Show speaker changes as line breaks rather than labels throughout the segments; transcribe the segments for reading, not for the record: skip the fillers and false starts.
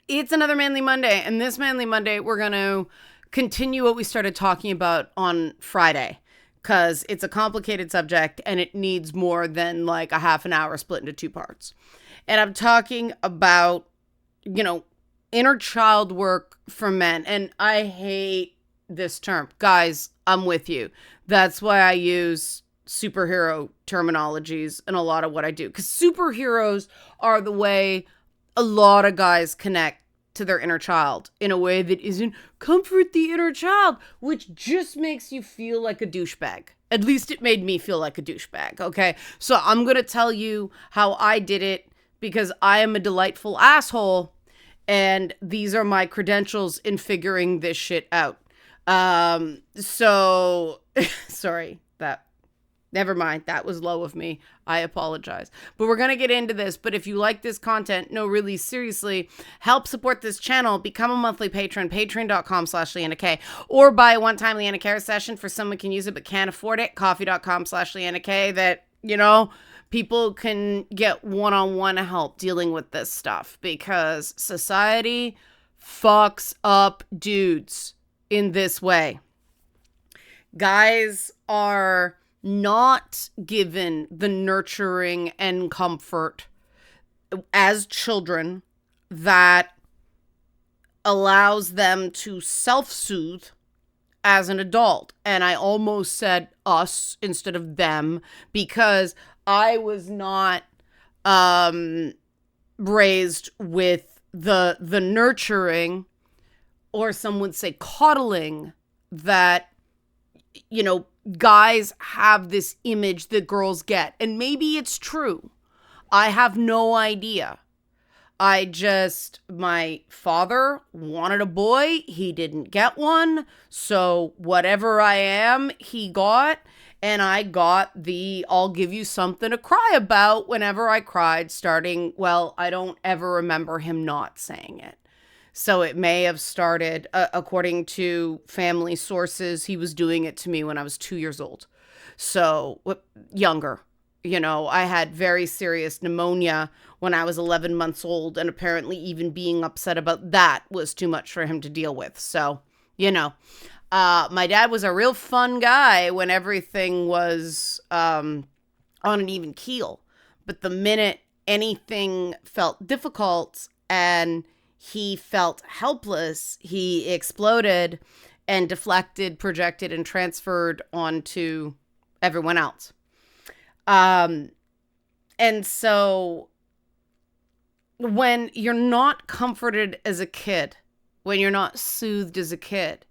It's another Manly Monday, and this Manly Monday, we're going to continue what we started talking about on Friday, because it's a complicated subject and it needs more than like a half an hour split into two parts. And I'm talking about, inner child work for men. And I hate this term. Guys, I'm with you. That's why I use superhero terminologies in a lot of what I do, because superheroes are the way a lot of guys connect to their inner child in a way that isn't comfort the inner child, which just makes you feel like a douchebag. At least it made me feel like a douchebag, okay? So I'm going to tell you how I did it because I am a delightful asshole and these are my credentials in figuring this shit out. Sorry, never mind. That was low of me. I apologize. But we're going to get into this. But if you like this content, no, really seriously, help support this channel. Become a monthly patron, patreon.com/Leanna K. Or buy a one-time Leanna Care session for someone who can use it but can't afford it. Coffee.com/Leanna K that, people can get one-on-one help dealing with this stuff because society fucks up dudes in this way. Guys are not given the nurturing and comfort as children that allows them to self-soothe as an adult. And I almost said us instead of them because I was not raised with the nurturing, or some would say coddling, that guys have this image that girls get. And maybe it's true. I have no idea. My father wanted a boy. He didn't get one. So whatever I am, he got. And I got I'll give you something to cry about whenever I cried I don't ever remember him not saying it. So it may have started, according to family sources, he was doing it to me when I was 2 years old. So younger, I had very serious pneumonia when I was 11 months old. And apparently even being upset about that was too much for him to deal with. So, my dad was a real fun guy when everything was on an even keel. But the minute anything felt difficult and he felt helpless, he exploded and deflected, projected, and transferred onto everyone else. And so when you're not comforted as a kid, when you're not soothed as a kid,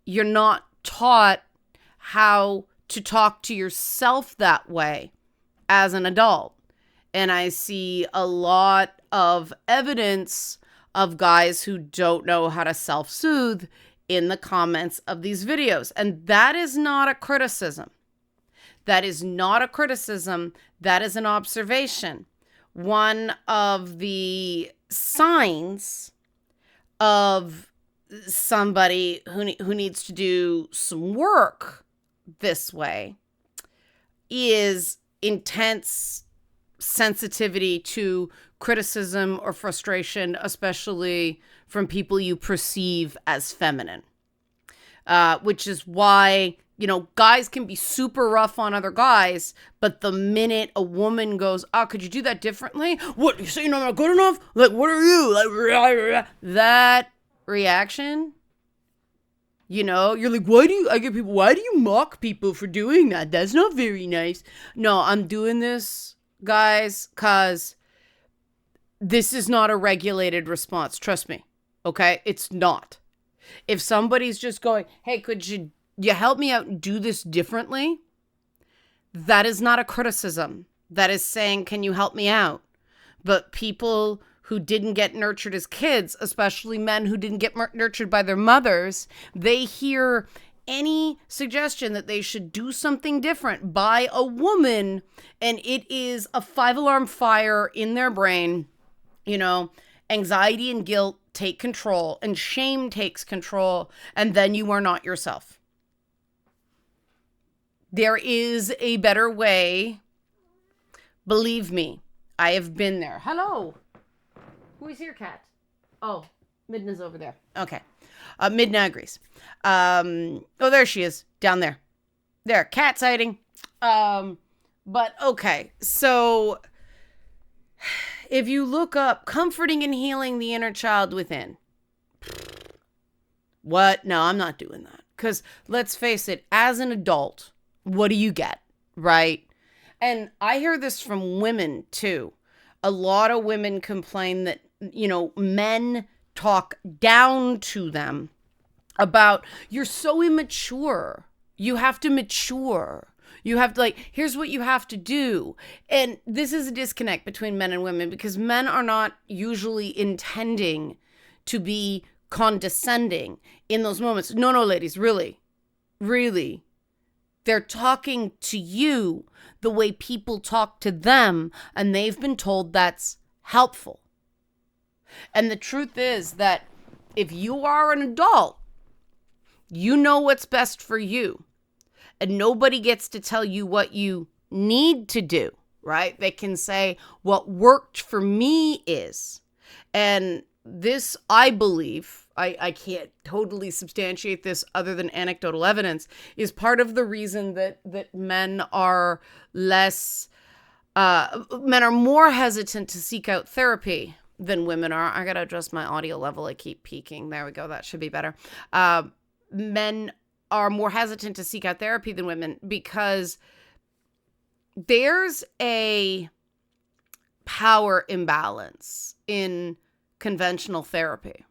you're not taught how to talk to yourself that way as an adult. And I see a lot of evidence of guys who don't know how to self-soothe in the comments of these videos. And that is not a criticism. That is not a criticism. That is an observation. One of the signs of somebody who needs to do some work this way is intense sensitivity to criticism or frustration, especially from people you perceive as feminine, which is why, guys can be super rough on other guys, but the minute a woman goes, could you do that differently? What, you saying I'm not good enough? Like, what are you? Like, that reaction, you're like, I get people, why do you mock people for doing that? That's not very nice. No, I'm doing this, guys, because this is not a regulated response. Trust me. Okay? It's not. If somebody's just going, hey, could you help me out and do this differently? That is not a criticism. That is saying, can you help me out? But people who didn't get nurtured as kids, especially men who didn't get nurtured by their mothers, they hear any suggestion that they should do something different by a woman, and it is a 5-alarm fire in their brain. Anxiety and guilt take control, and shame takes control, and then you are not yourself. There is a better way. Believe me, I have been there. Hello. Who is here, cat? Oh, Midna's over there. Okay. Midna agrees. Oh, there she is, down there. There, cat sighting. But okay, so if you look up comforting and healing the inner child within, what? No, I'm not doing that. Because let's face it, as an adult, what do you get? Right? And I hear this from women too. A lot of women complain that, men talk down to them about, you're so immature. You have to mature. You have to, here's what you have to do. And this is a disconnect between men and women because men are not usually intending to be condescending in those moments. No, ladies, really. They're talking to you the way people talk to them, and they've been told that's helpful. And the truth is that if you are an adult, you know what's best for you. And nobody gets to tell you what you need to do, right? They can say what worked for me is. And this, I believe, I can't totally substantiate this other than anecdotal evidence, is part of the reason that men are more hesitant to seek out therapy than women are. I gotta adjust my audio level. I keep peaking. There we go. That should be better. Men are more hesitant to seek out therapy than women because there's a power imbalance in conventional therapy.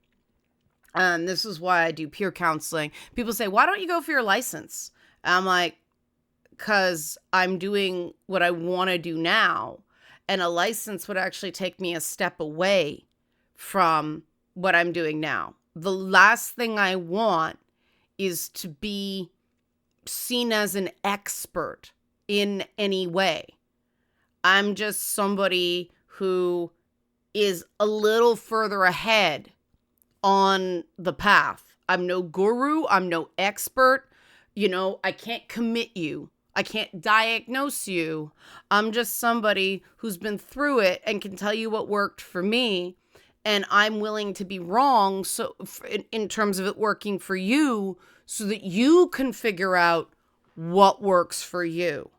And this is why I do peer counseling. People say, why don't you go for your license? And I'm like, because I'm doing what I want to do now. And a license would actually take me a step away from what I'm doing now. The last thing I want is to be seen as an expert in any way. I'm just somebody who is a little further ahead on the path. I'm no guru. I'm no expert. I can't commit you. I can't diagnose you. I'm just somebody who's been through it and can tell you what worked for me. And I'm willing to be wrong so in terms of it working for you so that you can figure out what works for you.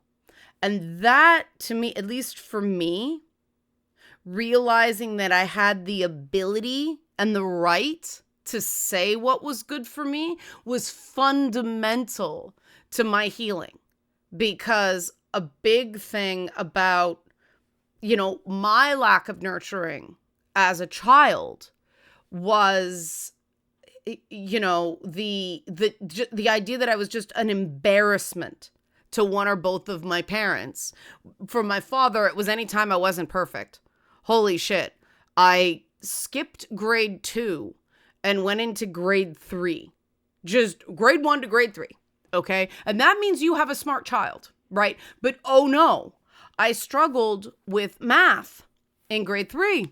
And that, to me, at least for me, realizing that I had the ability and the right to say what was good for me was fundamental to my healing. Because a big thing about, my lack of nurturing as a child was, the idea that I was just an embarrassment to one or both of my parents. For my father, it was anytime I wasn't perfect. Holy shit. I skipped grade 2 and went into grade 3. Just grade 1 to grade 3. Okay. And that means you have a smart child, right? But oh no, I struggled with math in grade 3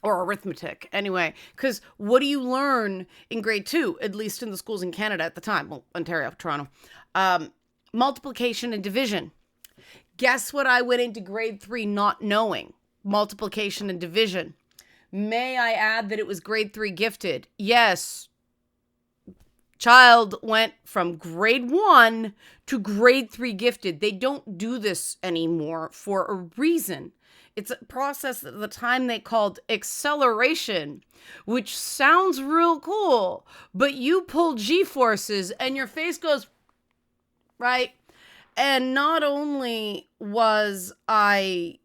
or arithmetic anyway, because what do you learn in grade 2, at least in the schools in Canada at the time? Well, Ontario, Toronto, multiplication and division. Guess what? I went into grade 3 not knowing multiplication and division. May I add that it was grade 3 gifted? Yes. Child went from grade 1 to grade 3 gifted. They don't do this anymore for a reason. It's a process at the time they called acceleration, which sounds real cool, but you pull G-forces and your face goes, right? And not only was I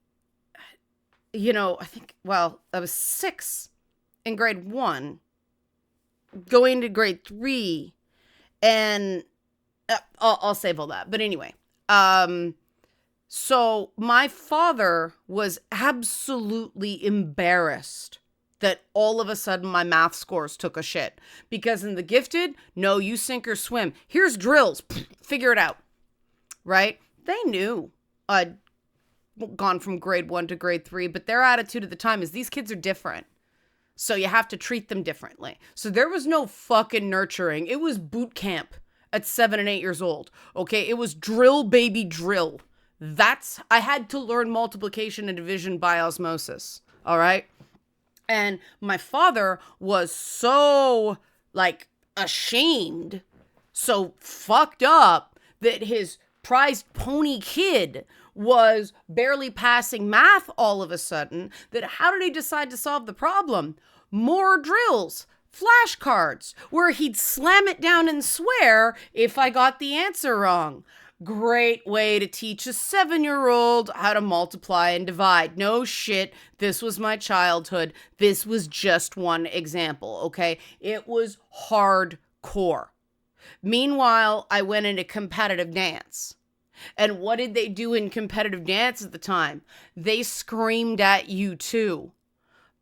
I was 6 in grade 1, going to grade 3, and I'll save all that. But anyway, so my father was absolutely embarrassed that all of a sudden my math scores took a shit. Because in the gifted, no, you sink or swim. Here's drills. Figure it out. Right? They knew I'd gone from grade 1 to grade 3, but their attitude at the time is these kids are different. So you have to treat them differently. So there was no fucking nurturing. It was boot camp at 7 and 8 years old. Okay? It was drill, baby, drill. I had to learn multiplication and division by osmosis. All right? And my father was so, like, ashamed, so fucked up, that his prized pony kid was barely passing math all of a sudden, that how did he decide to solve the problem? More drills, flashcards, where he'd slam it down and swear if I got the answer wrong. Great way to teach a 7-year-old how to multiply and divide. No shit, this was my childhood. This was just one example, okay? It was hardcore. Meanwhile, I went into competitive dance. And what did they do in competitive dance at the time? They screamed at you too.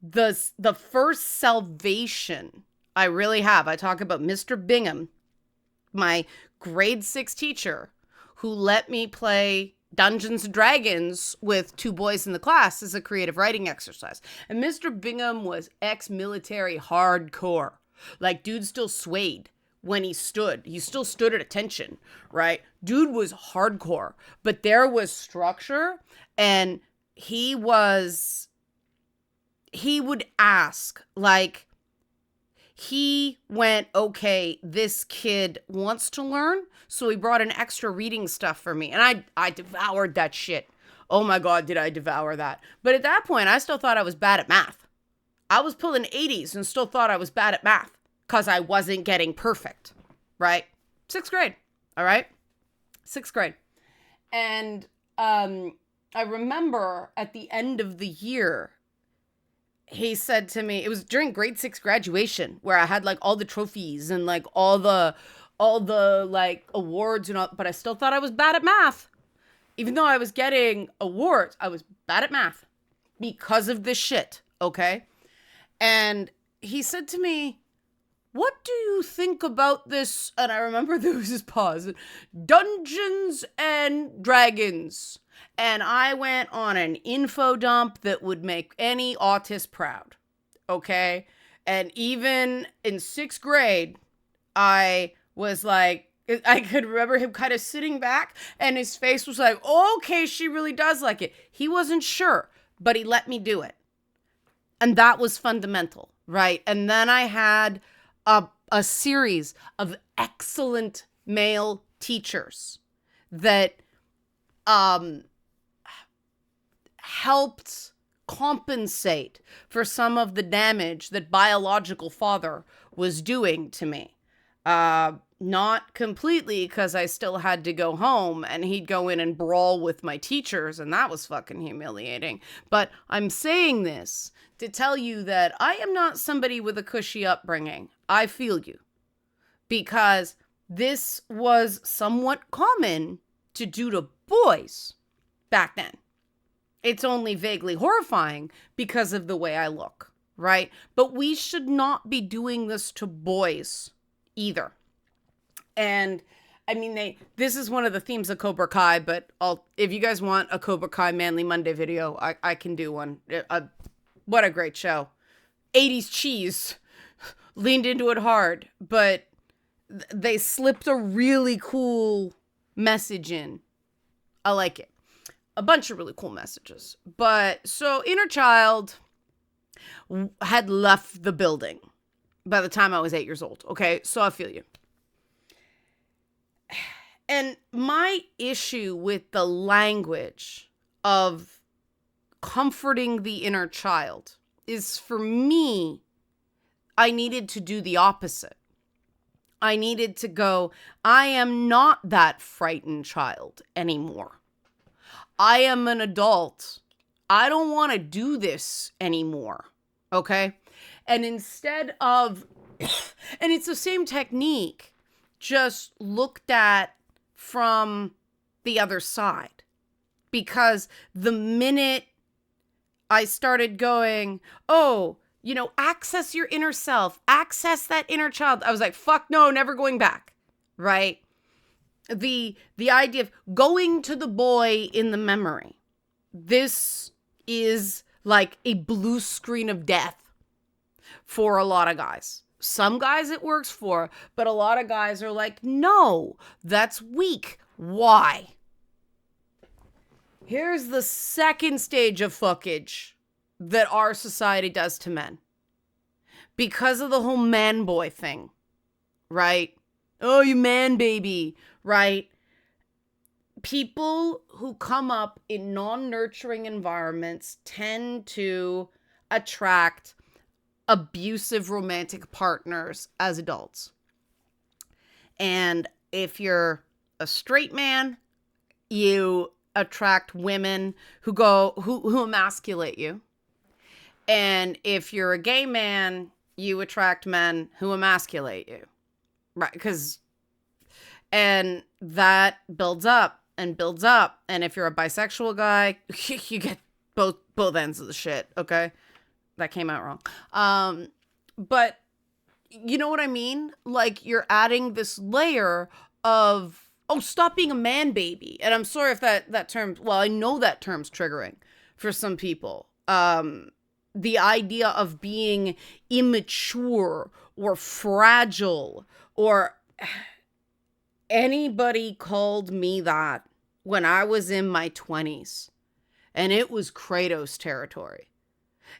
The first salvation I really have, I talk about Mr. Bingham, my grade 6 teacher, who let me play Dungeons and Dragons with 2 boys in the class as a creative writing exercise. And Mr. Bingham was ex-military hardcore. Like, dude still swayed when he stood. He still stood at attention, right? Dude was hardcore. But there was structure, and he would ask, like, he went, okay, this kid wants to learn, so he brought in extra reading stuff for me. And I devoured that shit. Oh my God, did I devour that. But at that point, I still thought I was bad at math. I was pulling 80s and still thought I was bad at math because I wasn't getting perfect, right? 6th grade, all right? 6th grade. And I remember at the end of the year, he said to me, it was during grade 6 graduation where I had like all the trophies and like all the like awards and all, but I still thought I was bad at math. Even though I was getting awards, I was bad at math because of this shit, okay? And he said to me, what do you think about this? And I remember there was this pause. Dungeons and Dragons. And I went on an info dump that would make any autist proud, okay? And even in 6th grade, I was like, I could remember him kind of sitting back and his face was like, oh, okay, she really does like it. He wasn't sure, but he let me do it. And that was fundamental, right? And then I had a series of excellent male teachers that helped compensate for some of the damage that biological father was doing to me. Not completely, because I still had to go home and he'd go in and brawl with my teachers, and that was fucking humiliating. But I'm saying this to tell you that I am not somebody with a cushy upbringing. I feel you. Because this was somewhat common to do to boys back then. It's only vaguely horrifying because of the way I look, right? But we should not be doing this to boys either. And I mean, this is one of the themes of Cobra Kai, but if you guys want a Cobra Kai Manly Monday video, I can do one. What a great show. 80s cheese. Leaned into it hard, but they slipped a really cool message in. I like it. A bunch of really cool messages. But so inner child had left the building by the time I was 8 years old. Okay, so I feel you. And my issue with the language of comforting the inner child is, for me, I needed to do the opposite. I needed to go, I am not that frightened child anymore. I am an adult. I don't want to do this anymore. Okay? And instead of, and it's the same technique, just looked at from the other side. Because the minute I started going, oh, you know, access your inner self, access that inner child, I was like, fuck no, never going back, right? The idea of going to the boy in the memory. This is like a blue screen of death for a lot of guys. Some guys it works for, but a lot of guys are like, no, that's weak. Why? Here's the second stage of fuckage. that our society does to men. Because of the whole man boy thing, right? Oh, you man baby, right? People who come up in non-nurturing environments tend to attract abusive romantic partners as adults. And if you're a straight man, you attract women who emasculate you. And if you're a gay man, you attract men who emasculate you. Right? And that builds up and builds up. And if you're a bisexual guy, you get both ends of the shit, okay? That came out wrong. But you know what I mean? Like, you're adding this layer of, oh, stop being a man baby. And I'm sorry if that term, well, I know that term's triggering for some people. The idea of being immature or fragile, or anybody called me that when I was in my 20s, and it was Kratos territory.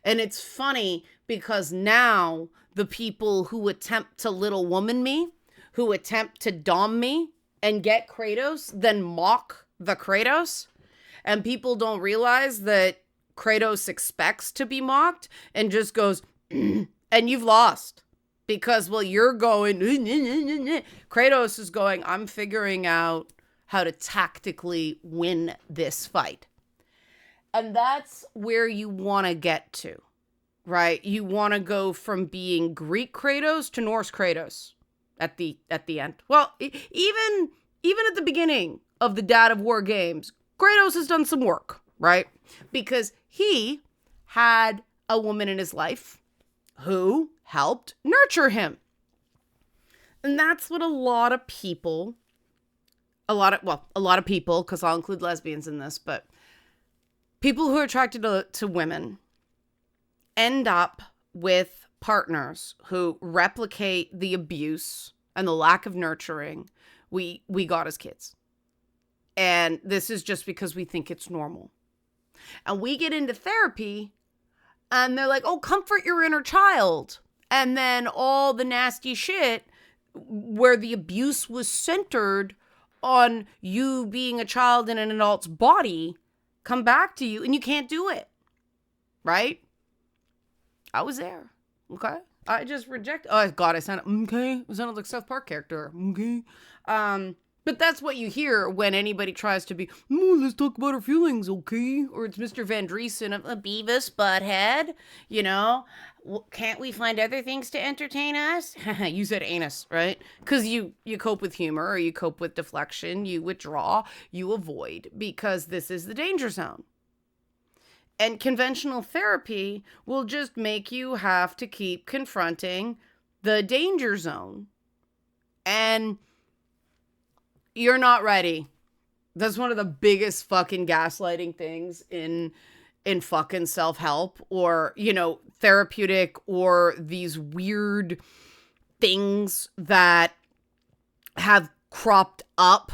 And it's funny because now the people who attempt to Little Woman me, who attempt to dom me and get Kratos, then mock the Kratos. And people don't realize that Kratos expects to be mocked and just goes, and you've lost. Because, well, you're going, Kratos is going, I'm figuring out how to tactically win this fight. And that's where you want to get to, right? You want to go from being Greek Kratos to Norse Kratos at the end. Well, even at the beginning of the Dad of War games, Kratos has done some work, right? Because he had a woman in his life who helped nurture him. And that's what a lot of people, because I'll include lesbians in this, but people who are attracted to women end up with partners who replicate the abuse and the lack of nurturing we got as kids. And this is just because we think it's normal. And we get into therapy and they're like, oh, comfort your inner child. And then all the nasty shit where the abuse was centered on you being a child in an adult's body come back to you, and you can't do it. Right? I was there. Okay? I just reject. Oh, God, I sounded, okay. I sounded like a South Park character. Okay? But that's what you hear when anybody tries to be, let's talk about our feelings, okay? Or it's Mr. Van Driesen, a Beavis butthead, you know? Can't we find other things to entertain us? You said anus, right? Because you cope with humor, or you cope with deflection, you withdraw, you avoid, because this is the danger zone. And conventional therapy will just make you have to keep confronting the danger zone. And you're not ready. That's one of the biggest fucking gaslighting things in fucking self-help, or, you know, therapeutic, or these weird things that have cropped up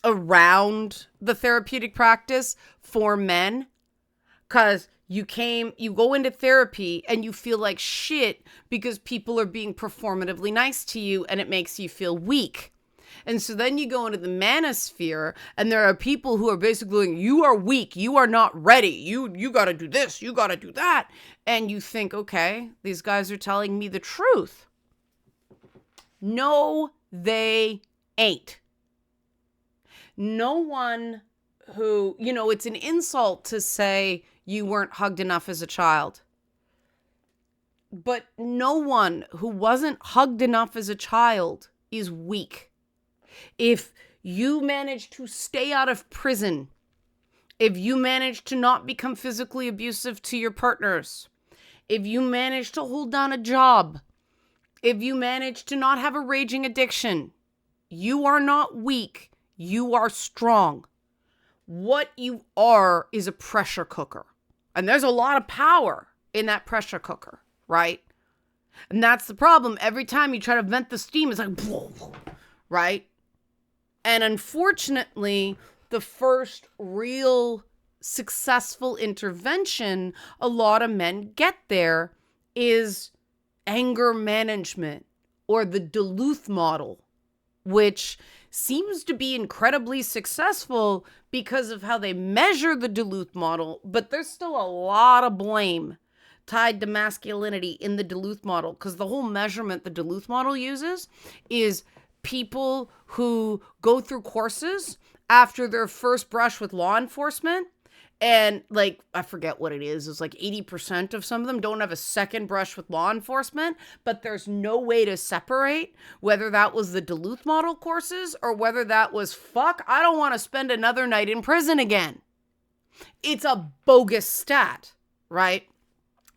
around the therapeutic practice for men. 'Cause you go into therapy and you feel like shit because people are being performatively nice to you, and it makes you feel weak. And so then you go into the manosphere, and there are people who are basically going, you are weak, you are not ready, you got to do this, you got to do that. And you think, okay, these guys are telling me the truth. No, they ain't. No one who, you know, it's an insult to say you weren't hugged enough as a child. But no one who wasn't hugged enough as a child is weak. If you manage to stay out of prison, if you manage to not become physically abusive to your partners, if you manage to hold down a job, if you manage to not have a raging addiction, you are not weak, you are strong. What you are is a pressure cooker. And there's a lot of power in that pressure cooker, right? And that's the problem. Every time you try to vent the steam, it's like, right? And unfortunately, the first real successful intervention a lot of men get there is anger management or the Duluth model, which seems to be incredibly successful because of how they measure the Duluth model, but there's still a lot of blame tied to masculinity in the Duluth model, because the whole measurement the Duluth model uses is people who go through courses after their first brush with law enforcement. And like, I forget what it is. It's like 80% of some of them don't have a second brush with law enforcement, but there's no way to separate whether that was the Duluth model courses or whether that was, fuck, I don't want to spend another night in prison again. It's a bogus stat, right?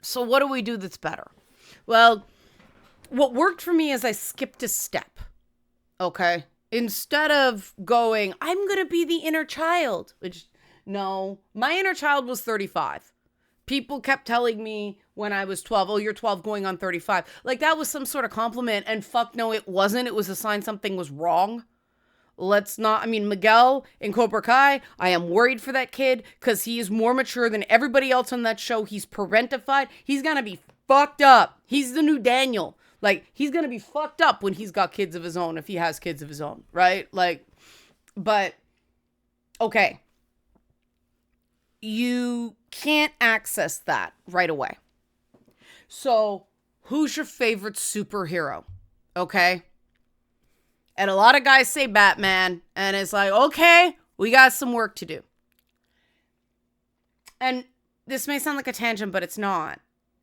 So what do we do that's better? Well, what worked for me is I skipped a step, okay? Instead of going, I'm going to be the inner child, which... No, my inner child was 35. People kept telling me when I was 12, oh, you're 12 going on 35. Like that was some sort of compliment, and fuck no, it wasn't. It was a sign something was wrong. Miguel in Cobra Kai, I am worried for that kid because he is more mature than everybody else on that show. He's parentified. He's going to be fucked up. He's the new Daniel. Like, he's going to be fucked up when he's got kids of his own, if he has kids of his own, right? Like, but, okay. You can't access that right away. So, who's your favorite superhero? Okay? And a lot of guys say Batman, and it's like, okay, we got some work to do. And this may sound like a tangent, but it's not.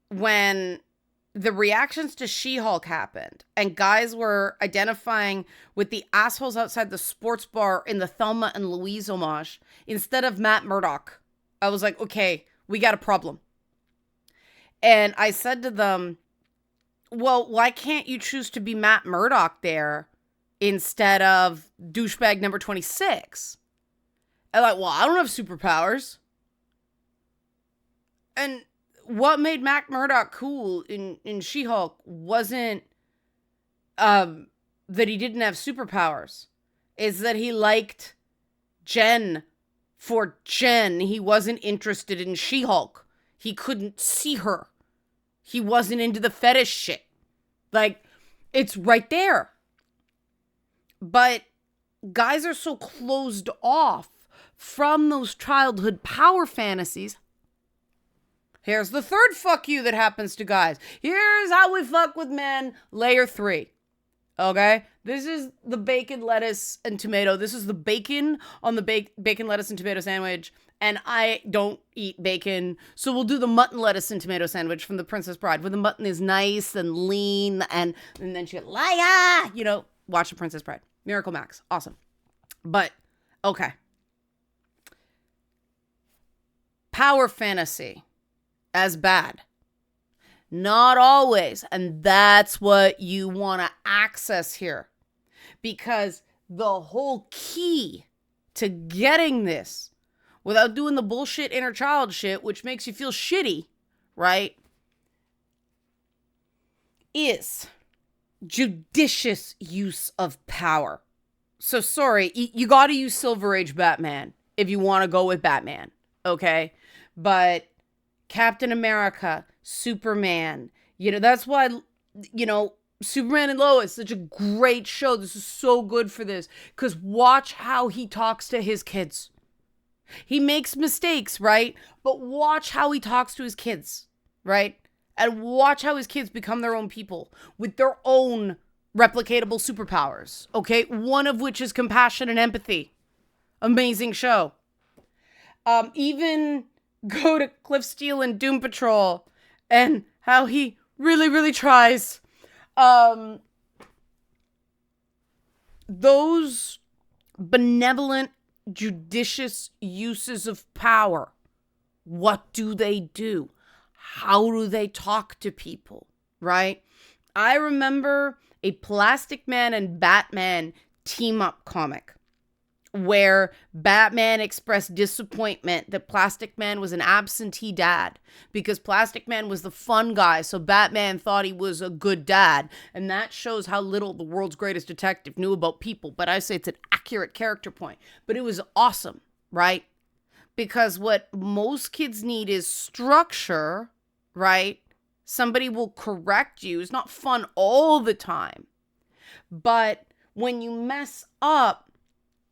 When the reactions to She-Hulk happened, and guys were identifying with the assholes outside the sports bar in the Thelma and Louise homage, instead of Matt Murdock, I was like, okay, we got a problem. And I said to them, well, why can't you choose to be Matt Murdock there instead of douchebag number 26? And like, well, I don't have superpowers. And what made Matt Murdock cool in She-Hulk wasn't that he didn't have superpowers. Is that he liked Jen for Jen. He wasn't interested in She-Hulk. He couldn't see her. He wasn't into the fetish shit. Like, it's right there. But guys are so closed off from those childhood power fantasies. Here's the third fuck you that happens to guys. Here's how we fuck with men. Layer 3. Okay? This is the bacon, lettuce, and tomato. This is the bacon on the bacon, lettuce, and tomato sandwich. And I don't eat bacon. So we'll do the mutton, lettuce, and tomato sandwich from The Princess Bride, where the mutton is nice and lean. And then she goes, Liar! You know, watch The Princess Bride. Miracle Max. Awesome. But, okay. Power fantasy as bad. Not always. And that's what you want to access here. Because the whole key to getting this without doing the bullshit inner child shit, which makes you feel shitty, right, is judicious use of power. So sorry, you got to use Silver Age Batman if you want to go with Batman, okay? But Captain America, Superman, you know, that's why, you know, Superman and Lois, such a great show. This is so good for this. Because watch how he talks to his kids. He makes mistakes, right? But watch how he talks to his kids, right? And watch how his kids become their own people with their own replicatable superpowers, okay? One of which is compassion and empathy. Amazing show. Even go to Cliff Steele and Doom Patrol and how he really, really tries. Those benevolent, judicious uses of power, what do they do? How do they talk to people, right? I remember a Plastic Man and Batman team-up comic where Batman expressed disappointment that Plastic Man was an absentee dad because Plastic Man was the fun guy, so Batman thought he was a good dad. And that shows how little the world's greatest detective knew about people. But I say it's an accurate character point. But it was awesome, right? Because what most kids need is structure, right? Somebody will correct you. It's not fun all the time. But when you mess up,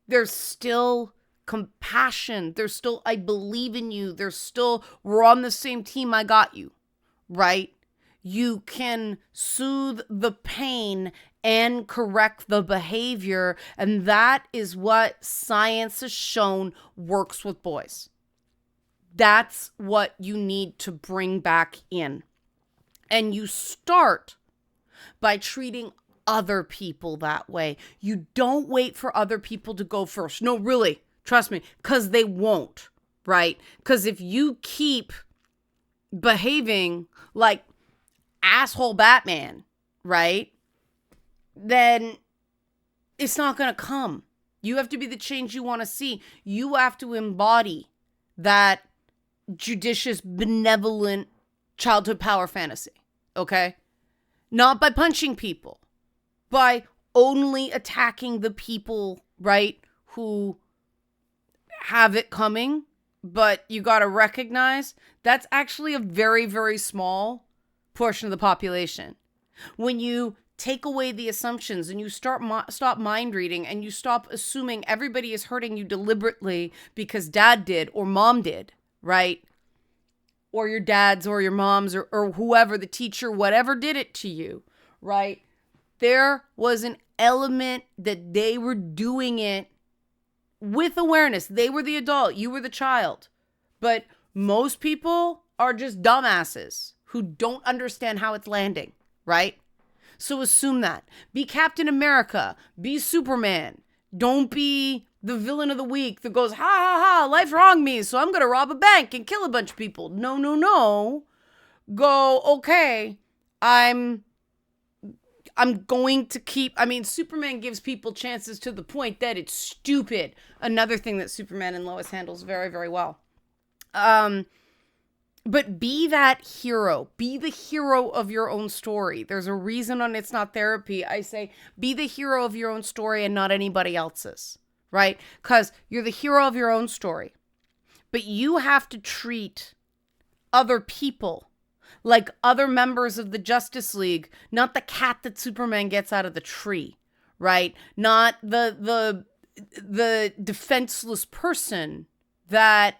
there's still compassion. There's still, I believe in you. There's still, we're on the same team. I got you, right? You can soothe the pain and correct the behavior. And that is what science has shown works with boys. That's what you need to bring back in. And you start by treating other people that way. You don't wait for other people to go first. No, really, trust me, because they won't, right? Because if you keep behaving like asshole Batman, right, then it's not going to come. You have to be the change you want to see. You have to embody that judicious, benevolent childhood power fantasy, okay? Not by punching people, by only attacking the people, right, who have it coming. But you got to recognize that's actually a very, very small portion of the population. When you take away the assumptions and you stop mind reading and you stop assuming everybody is hurting you deliberately because dad did or mom did, right? Or your dad's or your mom's or whoever, the teacher, whatever did it to you, right? There was an element that they were doing it with awareness. They were the adult. You were the child. But most people are just dumbasses who don't understand how it's landing, right? So assume that. Be Captain America. Be Superman. Don't be the villain of the week that goes, ha ha ha, life wronged me, so I'm going to rob a bank and kill a bunch of people. No, no, no. Go, okay, I'm going to keep, Superman gives people chances to the point that it's stupid. Another thing that Superman and Lois handles very, very well. But be that hero. Be the hero of your own story. There's a reason on It's Not Therapy. I say, be the hero of your own story and not anybody else's, right? Because you're the hero of your own story. But you have to treat other people like other members of the Justice League, not the cat that Superman gets out of the tree, right? Not the defenseless person that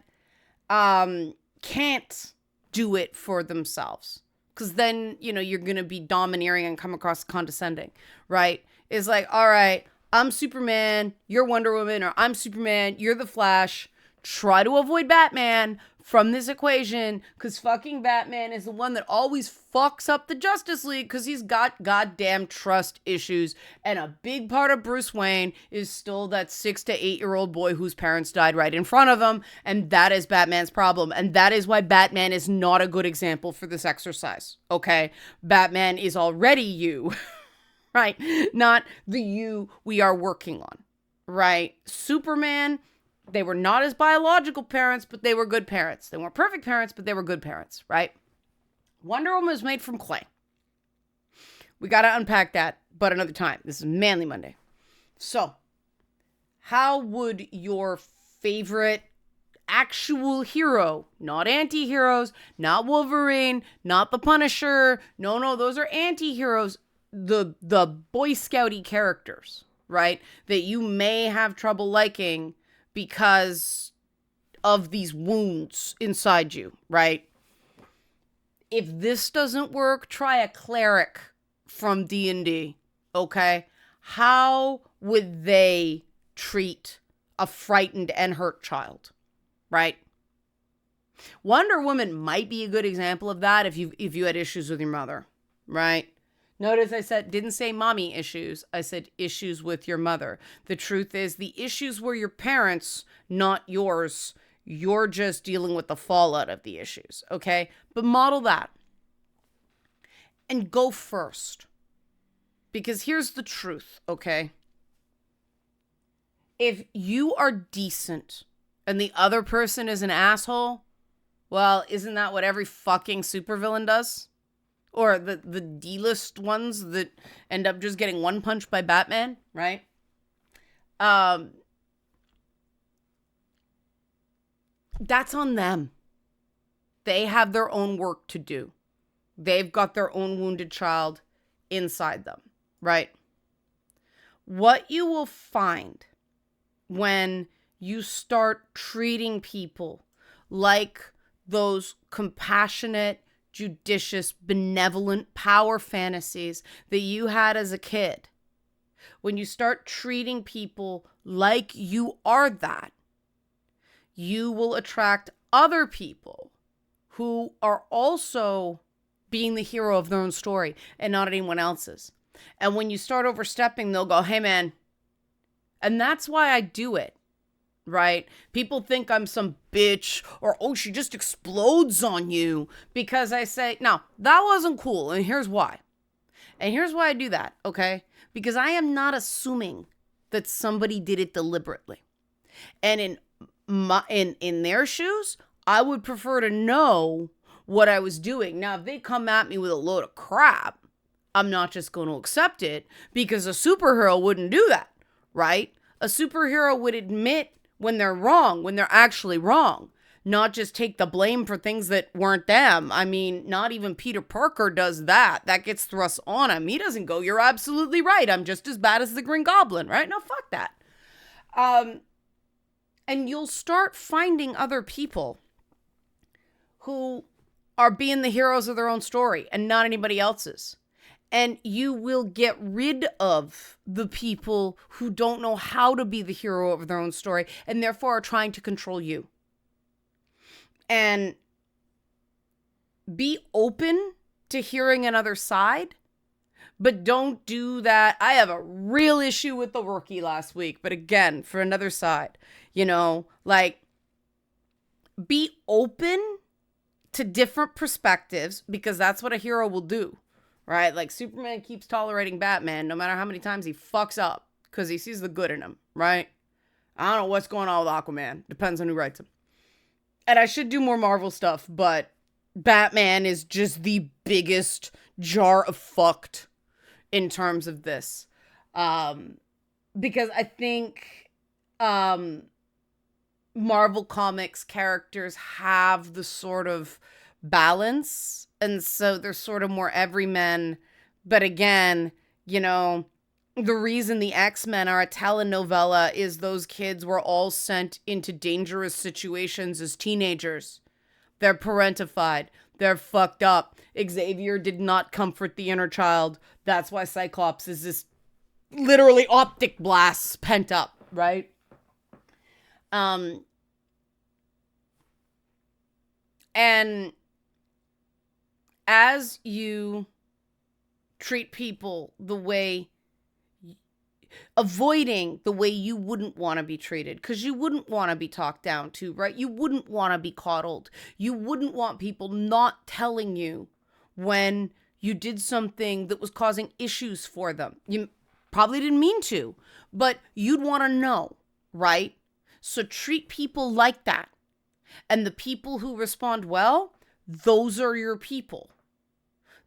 can't do it for themselves. Because then, you're going to be domineering and come across condescending, right? It's like, all right, I'm Superman, you're Wonder Woman, or I'm Superman, you're the Flash. Try to avoid Batman from this equation, because fucking Batman is the one that always fucks up the Justice League because he's got goddamn trust issues. And a big part of Bruce Wayne is still that 6 to 8-year-old boy whose parents died right in front of him. And that is Batman's problem. And that is why Batman is not a good example for this exercise. Okay? Batman is already you, right? Not the you we are working on, right? Superman, they were not his biological parents, but they were good parents. They weren't perfect parents, but they were good parents, right? Wonder Woman was made from clay. We got to unpack that, but another time. This is Manly Monday. So, how would your favorite actual hero, not anti-heroes, not Wolverine, not the Punisher, no, those are anti-heroes, the Boy Scouty characters, right? That you may have trouble liking because of these wounds inside you, right? If this doesn't work, try a cleric from D&D, okay? How would they treat a frightened and hurt child, right? Wonder Woman might be a good example of that if you had issues with your mother, right? Notice I didn't say mommy issues. I said issues with your mother. The truth is the issues were your parents, not yours. You're just dealing with the fallout of the issues, okay? But model that. And go first. Because here's the truth, okay? If you are decent and the other person is an asshole, well, isn't that what every fucking supervillain does? Or the D-list ones that end up just getting one punch by Batman, right? that's on them. They have their own work to do. They've got their own wounded child inside them, right? What you will find when you start treating people like those compassionate, judicious, benevolent power fantasies that you had as a kid, when you start treating people like you are that, you will attract other people who are also being the hero of their own story and not anyone else's. And when you start overstepping, they'll go, hey, man. And that's why I do it, right? People think I'm some bitch or, oh, she just explodes on you because I say, no, that wasn't cool. And here's why. And here's why I do that, okay? Because I am not assuming that somebody did it deliberately. And in their shoes, I would prefer to know what I was doing. Now, if they come at me with a load of crap, I'm not just going to accept it, because a superhero wouldn't do that, right? A superhero would admit when they're wrong, when they're actually wrong, not just take the blame for things that weren't them. I mean, not even Peter Parker does that. That gets thrust on him. He doesn't go, you're absolutely right, I'm just as bad as the Green Goblin, right? No, fuck that. And you'll start finding other people who are being the heroes of their own story and not anybody else's. And you will get rid of the people who don't know how to be the hero of their own story and therefore are trying to control you. And be open to hearing another side, but don't do that. I have a real issue with the rookie last week, but again, for another side, like, be open to different perspectives, because that's what a hero will do. Right? Like, Superman keeps tolerating Batman no matter how many times he fucks up because he sees the good in him, right? I don't know what's going on with Aquaman. Depends on who writes him. And I should do more Marvel stuff, but Batman is just the biggest jar of fucked in terms of this. Because I think Marvel Comics characters have the sort of balance, and so they're sort of more everymen. But again, the reason the X-Men are a telenovela is those kids were all sent into dangerous situations as teenagers. They're parentified. They're fucked up. Xavier did not comfort the inner child. That's why Cyclops is this literally optic blasts pent up, right? And as you treat people avoiding the way you wouldn't want to be treated, because you wouldn't want to be talked down to, right? You wouldn't want to be coddled. You wouldn't want people not telling you when you did something that was causing issues for them. You probably didn't mean to, but you'd want to know, right? So treat people like that. And the people who respond well, those are your people.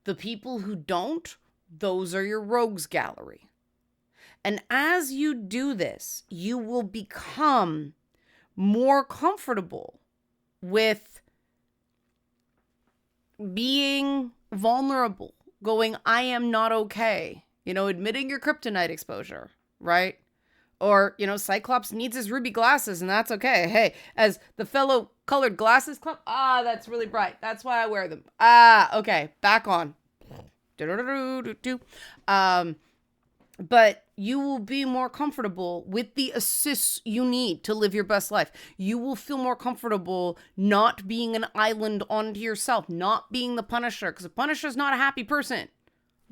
The people who don't, those are your rogues gallery. And as you do this, you will become more comfortable with being vulnerable, going, I am not okay. Admitting your kryptonite exposure, right? Or, Cyclops needs his ruby glasses, and that's okay. Hey, as the fellow colored glasses club, that's really bright. That's why I wear them. Okay, back on. But you will be more comfortable with the assists you need to live your best life. You will feel more comfortable not being an island onto yourself, not being the Punisher, because the Punisher's not a happy person.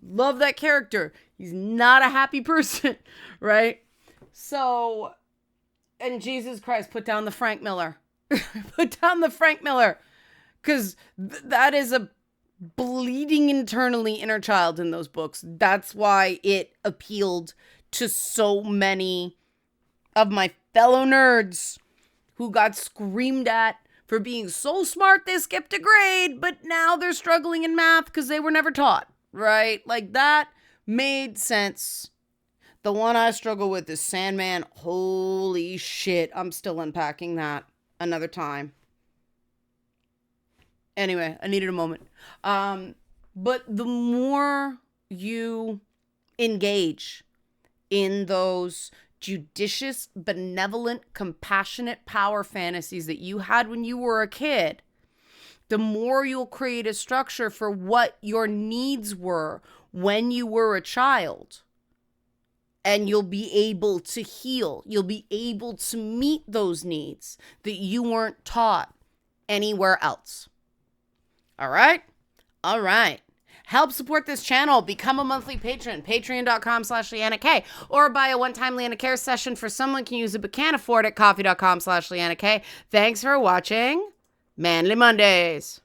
Love that character. He's not a happy person, right? So, and Jesus Christ, put down the Frank Miller. Put down the Frank Miller. Because that is a bleeding internally inner child in those books. That's why it appealed to so many of my fellow nerds who got screamed at for being so smart they skipped a grade, but now they're struggling in math because they were never taught, right? Like, that made sense. The one I struggle with is Sandman. Holy shit. I'm still unpacking that another time. Anyway, I needed a moment. But the more you engage in those judicious, benevolent, compassionate power fantasies that you had when you were a kid, the more you'll create a structure for what your needs were when you were a child. And you'll be able to heal. You'll be able to meet those needs that you weren't taught anywhere else. All right? All right. Help support this channel. Become a monthly patron. Patreon.com/LeannaK. Or buy a one-time Leanna Care session for someone can use it but can't afford it. Coffee.com/LeannaK. Thanks for watching Manly Mondays.